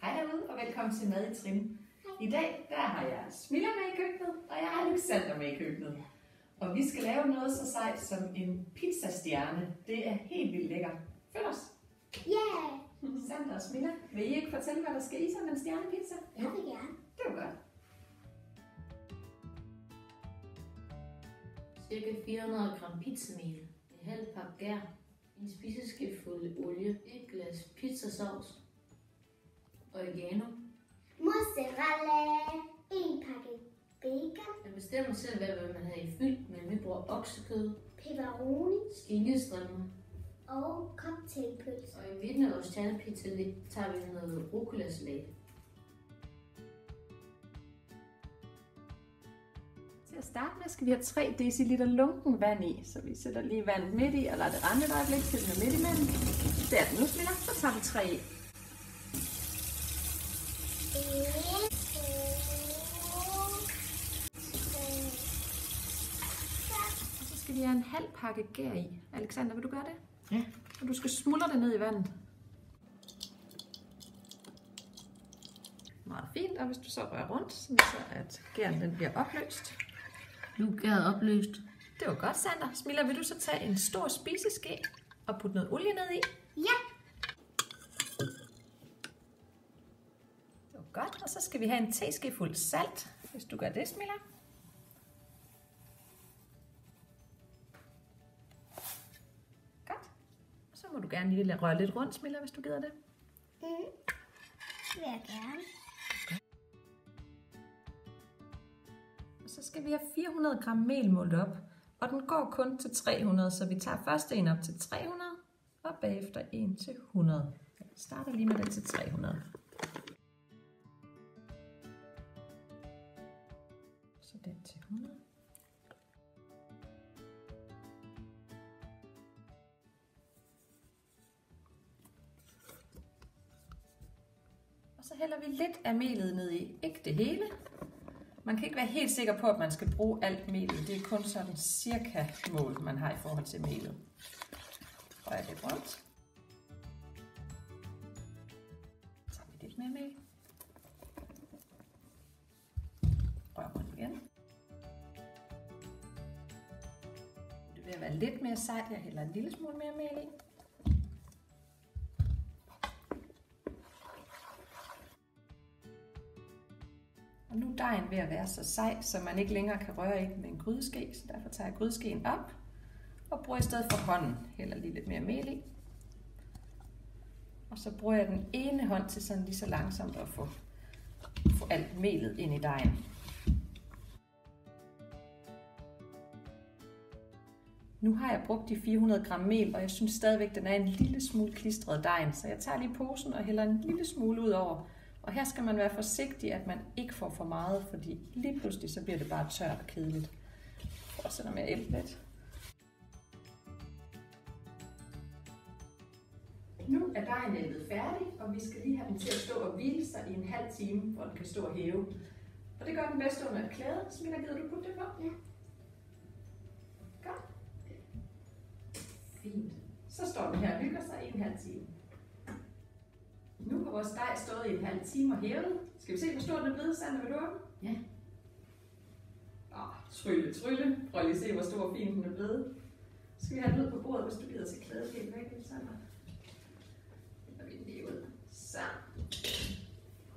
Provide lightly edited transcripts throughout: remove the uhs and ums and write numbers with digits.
Hej derude og velkommen til Mad i Trin. I dag der har jeg Smilla med i køkkenet, og jeg har Alexander med i køkkenet. Og vi skal lave noget så sejt som en pizzastjerne. Det er helt vildt lækkert. Følg os. Yeah! Sander og Smilla, vil I ikke fortælle, hvad der skal i sådan en stjernepizza? Jeg vil gerne. Det var godt. Cirka 400 gram pizzamel, en halv pakke gær, en spiseskefuld olie, et glas pizzasauce, oregano. Mozzarella, en pakke bacon, Jeg bestemmer selv, hvad man har i fyld, men vi bruger oksekød, pepperoni skinkestrimler, og cocktailpølse. og i midten af vores stjernepizza tager vi noget rucola-salat. Til at starte med skal vi have 3 dl lunken vand i, så vi sætter lige vandet midt i og lader det rende et øjeblik til den er midt imellem. Der er den nu, Smilla. Så tager vi 3 i. Og så skal vi have en halv pakke gær i. Alexander, vil du gøre det? Ja. Og du skal smuldre det ned i vandet. Meget fint, og hvis du så rører rundt, så at gæren den bliver opløst. Nu er gæret opløst. Det var godt, Sander. Smilla, vil du så tage en stor spiseske og putte noget olie ned i? Ja! Det var godt, og så skal vi have en teskefuld salt, hvis du gør det, Smilla. Godt. Og så må du gerne lige røre lidt rundt, Smilla, hvis du gider det. Det vil jeg gerne. Og så skal vi have 400 gram mel målt op, og den går kun til 300, så vi tager først en op til 300, og bagefter en til 100. Jeg starter lige med den til 300. Så den til 100. Og så hælder vi lidt af melet ned i, ikke det hele. Man kan ikke være helt sikker på, at man skal bruge alt melet. Det er kun sådan cirka mål, man har i forhold til melet. Rør lidt rundt. Så tager vi lidt mere mel. Rør rundt igen. Det vil være lidt mere sejt. Jeg hælder en lille smule mere mel i. Og nu er dejen ved at være så sej, så man ikke længere kan røre i den med en grydeske, så derfor tager jeg grydeskeen op og bruger i stedet for hånden, hælder lige lidt mere mel i. Og så bruger jeg den ene hånd til sådan lige så langsomt at få alt melet ind i dejen. Nu har jeg brugt de 400 gram mel, og jeg synes stadigvæk, den er en lille smule klistret dejen, så jeg tager lige posen og hælder en lille smule ud over. Og her skal man være forsigtig, at man ikke får for meget, fordi lige pludselig så bliver det bare tørt og kedeligt. Og så med æble lidt. Nu er dejen ældet færdig, og vi skal lige have den til at stå og hvile sig i en halv time, hvor den kan stå og hæve. Og det gør den bedst under et klæde. Smilla, gider du putte det på? Ja. Godt. Fint. Så står den her og hygger sig i en halv time. Nu har vores dej stået i en halv time og hævet. Skal vi se, hvor stor den er blevet, Sander? Vil du åbne? Ja. Trylle, trylle. Prøv lige at se, hvor stor og fin den er blevet. Så skal vi have den ud på bordet, hvis du gider til klædet helt væk, Sander. Så vi den lige ud. Så.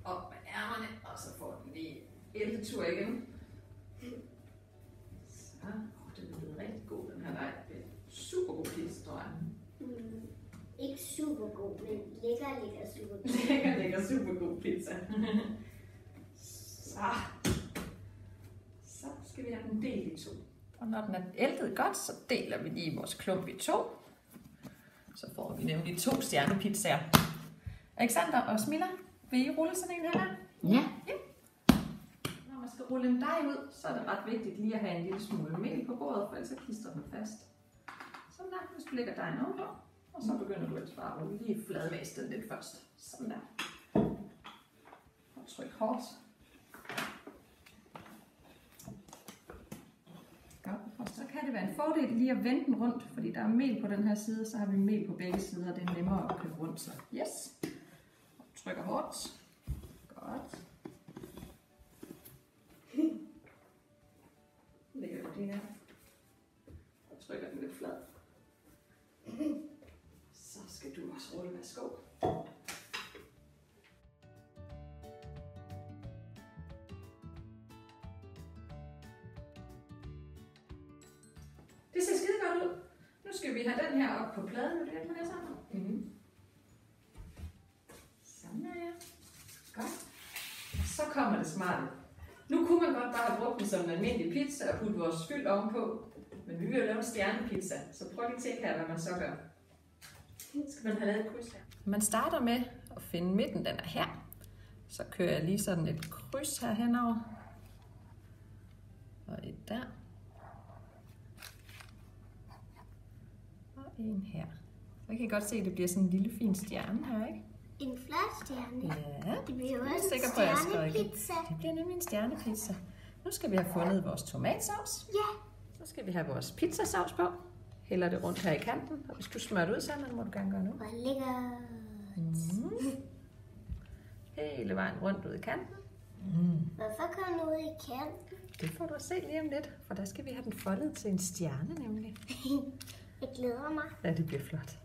Op med ærmerne, og så får den lige æltetur igen. Så. Den er blevet rigtig god, den her dej. Det er super god pizza, tror jeg. Ikke super god, men lækker super god. Lækker super god pizza. Så skal vi have den delt i 2. Og når den er æltet godt, så deler vi lige vores klump i 2. Så får vi nemlig 2 stjernepizzaer. Alexander og Smilla, vil I rulle sådan en her? Ja. Når man skal rulle en dej ud, så er det ret vigtigt lige at have en lille smule mel på bordet, for ellers så klistrer den fast. Sådan der, hvis du lægger dejen ovenpå. Og så begynder du ellers bare at lige fladmase den lidt først. Sådan der. Og tryk hårdt. Godt. Og så kan det være en fordel lige at vende den rundt, fordi der er mel på den her side, så har vi mel på begge sider, og det er nemmere at købe rundt. Så yes. Og trykker hårdt. Godt. Lægger du din her. Og trykker den lidt flad. Så skal du også rulle. Værsgo. Det ser skide godt ud. Nu skal vi have den her op på pladen. Vil du hjælpe med det sammen? Sådan er jeg. Godt. Og så kommer det smarte. Nu kunne man godt bare have brugt den som en almindelig pizza og putte vores fyld ovenpå. Men vi vil jo lave en stjernepizza, så prøv lige at tænke her, hvad man så gør. Skal man have lavet et kryds her? Man starter med at finde midten, den er her. Så kører jeg lige sådan et kryds her henover. Og et der. Og en her. Så kan I godt se, at det bliver sådan en lille fin stjerne her, ikke? En flot stjerne. Ja, Det bliver jo jeg er også sikker en på, at jeg skriver ikke. stjernepizza. Det bliver nemlig en stjernepizza. Nu skal vi have fundet vores tomatsauce. Ja. Så skal vi have vores pizzasauce på. Hælder det rundt her i kanten. Og hvis du smører det ud, Sandra, må du gerne gøre nu. Hvor lækkert. Hele vejen rundt ud i kanten. Hvorfor kom den ud i kanten? Det får du at se lige om lidt, for der skal vi have den foldet til en stjerne nemlig. Jeg glæder mig. Ja, det bliver flot.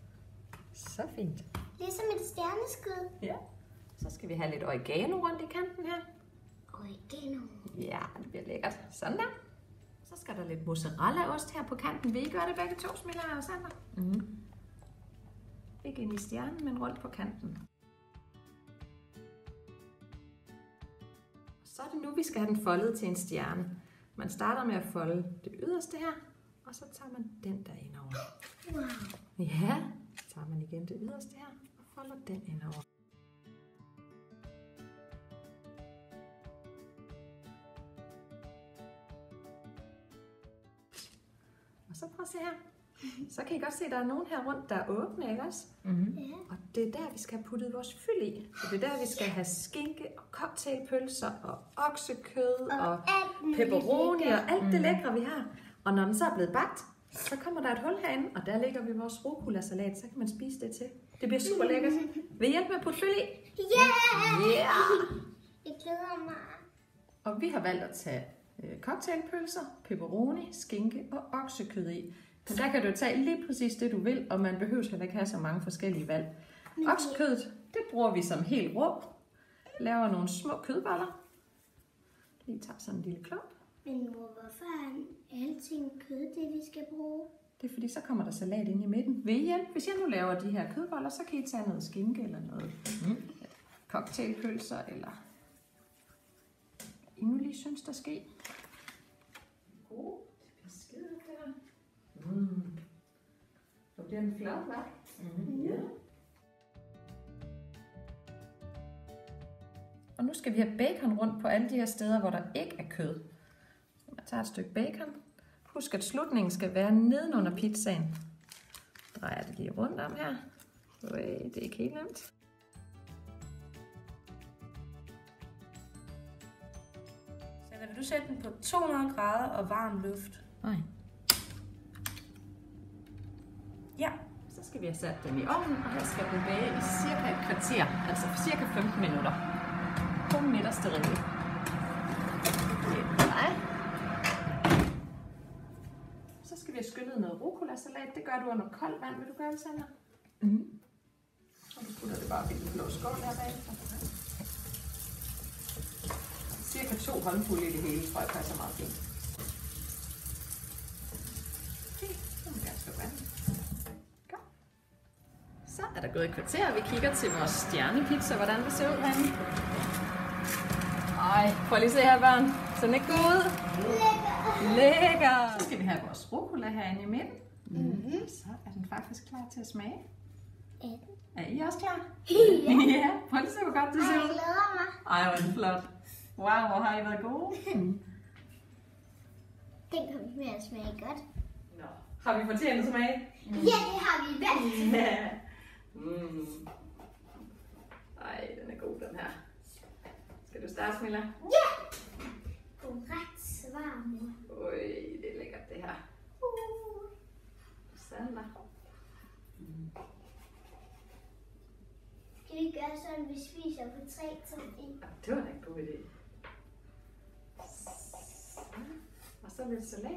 Så fint. Ligesom et stjerneskud. Ja. Så skal vi have lidt oregano rundt i kanten her. Oregano. Ja, det bliver lækkert. Sådan der. Så skal der lidt mozzarellaost her på kanten. Vil I gøre det begge to, Smilla og Sandra? Ikke ind i stjernen, men rundt på kanten. Så er det nu, vi skal have den foldet til en stjerne. Man starter med at folde det yderste her, og så tager man den der indover. Wow. Ja, så tager man igen det yderste her, og folder den indover. Og så prøv at se her. Så kan I godt se, at der er nogen her rundt, der er åbne, ikke også? Ja. Og det er der, vi skal have puttet vores fyld i. Så det er der, vi skal have skinke og cocktailpølser og oksekød og pepperoni og alt det lækre, vi har. Og når den så er blevet bagt, så kommer der et hul herinde, og der lægger vi vores rucola-salat. Så kan man spise det til. Det bliver super lækkert. Vil I hjælpe med at putte fyld i? Yeah! Yeah! Jeg glæder mig. Og vi har valgt at tage cocktailpølser, pepperoni, skinke og oksekød i. Men der kan du tage lige præcis det, du vil, og man behøver heller ikke have så mange forskellige valg. Oksekødet, det bruger vi som helt rå. Laver nogle små kødboller. Lige tager sådan en lille klump. Men mor, hvorfor er alting kød, det vi skal bruge? Det er fordi, så kommer der salat ind i midten. Vil I hjælpe? Hvis jeg nu laver de her kødboller, så kan I tage noget skinke eller noget cocktailpølser, eller I nu lige synes, der sker. Det bliver skide det her. Så bliver den flot, hva'? Ja. Og nu skal vi have bacon rundt på alle de her steder, hvor der ikke er kød. Så man tager et stykke bacon. Husk, at slutningen skal være nedenunder pizzaen. Drejer det lige rundt om her. Det er ikke helt nemt. Så vil du sætte den på 200 grader og varm luft? Nej. Ja. Så skal vi have sat den i ovnen, og her skal den bage i cirka et kvarter, altså cirka 15 minutter. På midterste rille. Så skal vi have skyllet noget rucola-salat. Det gør du under koldt vand. Vil du gøre det, Sandra? Og du putter det bare i den blå skål her bagefter. Cirka 2 håndfulde i det hele, tror jeg passer meget fint. Okay, så må vi gerne slå vandet. Så er der gået et kvarter, og vi kigger til vores stjernepizza, hvordan det ser ud herinde. Ej, prøv lige at se her, børn. Så den er ikke god ud. Lækker! Så skal vi have vores rucola herinde i midten. Så er den faktisk klar til at smage. Er I også klar? Ja. Prøv lige at se, hvor godt det ser Jeg ud. glæder mig. Ej, hvor er det flot. Wow, hvor har I været gode. Den kommer med at smage godt. Nå. Har vi fortjent smag? Ja, det har vi valgt. Ja. Ej, den er god, den her. Skal du starte, Smilla? Ja! Ret svar, mor. Øj, det er lækkert, det her. Sådan der. Skal vi gøre sådan sådan, vi spiser på 3, 2, 1. Det var da en god idé. Og så lidt salat.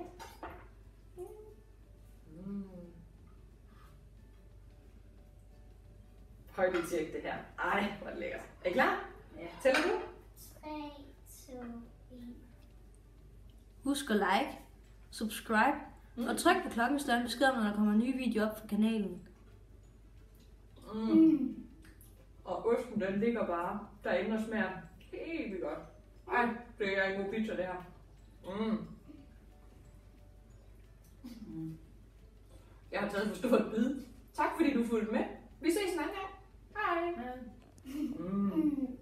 Prøv lige at tjekke det her. Ej, hvor er det lækkert. Er I klar? Ja. Tæller du? 3, 2, 1. Husk at like, subscribe og tryk på klokken, så der er en besked, når der kommer nye videoer op fra kanalen. Og osten, den ligger bare derinde og smager helt vildt godt. Ej, det er en god pizza, det her. Jeg har taget for stort bid. Tak fordi du fulgte med. Vi ses en anden gang. Hej. Ja. Mm.